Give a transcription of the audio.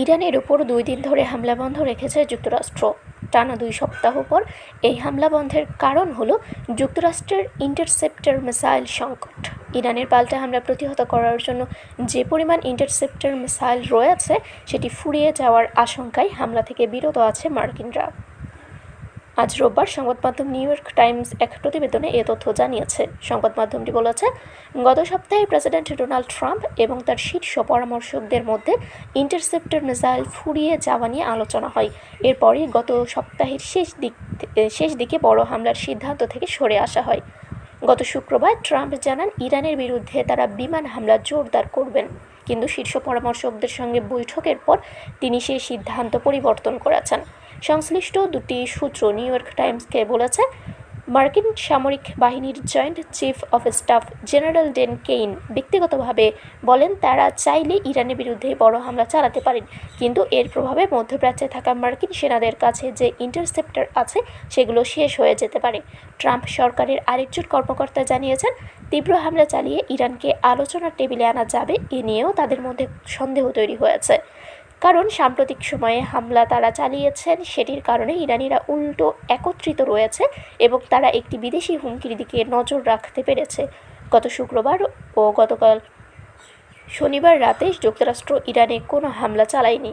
ইরানের ওপর 2 দিন ধরে হামলা বন্ধ রেখেছে যুক্তরাষ্ট্র। টানা 2 সপ্তাহ পর এই হামলা বন্ধের কারণ হলো যুক্তরাষ্ট্রের ইন্টারসেপ্টর মিসাইল সংকট। ইরানের পাল্টা হামলা প্রতিহত করার জন্য যে পরিমাণ ইন্টারসেপ্টর মিসাইল রয়েছে সেটি ফুরিয়ে যাওয়ার আশঙ্কায় হামলা থেকে বিরত আছে মার্কিনরা। আজ রোববার সংবাদ মাধ্যম নিউ ইয়র্ক টাইমস এক প্রতিবেদনে এ তথ্য জানিয়েছে। সংবাদ মাধ্যমটি বলেছে, গত সপ্তাহে প্রেসিডেন্ট ডোনাল্ড ট্রাম্প এবং তার শীর্ষ পরামর্শকদের মধ্যে ইন্টারসেপ্টর মিসাইল ফুরিয়ে যাওয়া নিয়ে আলোচনা হয়। এরপরই গত সপ্তাহের শেষ দিকে বড় হামলার সিদ্ধান্ত থেকে সরে আসা হয়। গত শুক্রবার ট্রাম্প জানান ইরানের বিরুদ্ধে তারা বিমান হামলা জোরদার করবেন, কিন্তু শীর্ষ পরামর্শকদের সঙ্গে বৈঠকের পর তিনি সেই সিদ্ধান্ত পরিবর্তন করেছেন। সংশ্লিষ্ট দুটি সূত্র নিউ ইয়র্ক টাইমসকে বলেছে, মার্কিন সামরিক বাহিনীর joint chief of staff general Dan Caine ব্যক্তিগতভাবে বলেন তারা চাইলে ইরানের বিরুদ্ধে বড় হামলা চালাতে পারেন, কিন্তু এর প্রভাবে মধ্যপ্রাচ্যে থাকা মার্কিন সেনাদের কাছে যে ইন্টারসেপ্টর আছে সেগুলো শেষ হয়ে যেতে পারে। ট্রাম্প সরকারের আরেকজন কর্মকর্তা জানিয়েছেন, তীব্র হামলা চালিয়ে ইরানকে আলোচনার টেবিলে আনা যাবে এ নিয়েও তাদের মধ্যে সন্দেহ তৈরি হয়েছে, কারণ সাম্প্রতিক সময়ে হামলা তারা চালিয়েছেন সেটির কারণে ইরানিরা উল্টো একত্রিত রয়েছে এবং তারা একটি বিদেশি হুমকির দিকে নজর রাখতে পেরেছে। গত শুক্রবার ও গতকাল শনিবার রাতে যুক্তরাষ্ট্র ইরানে কোনো হামলা চালায়নি।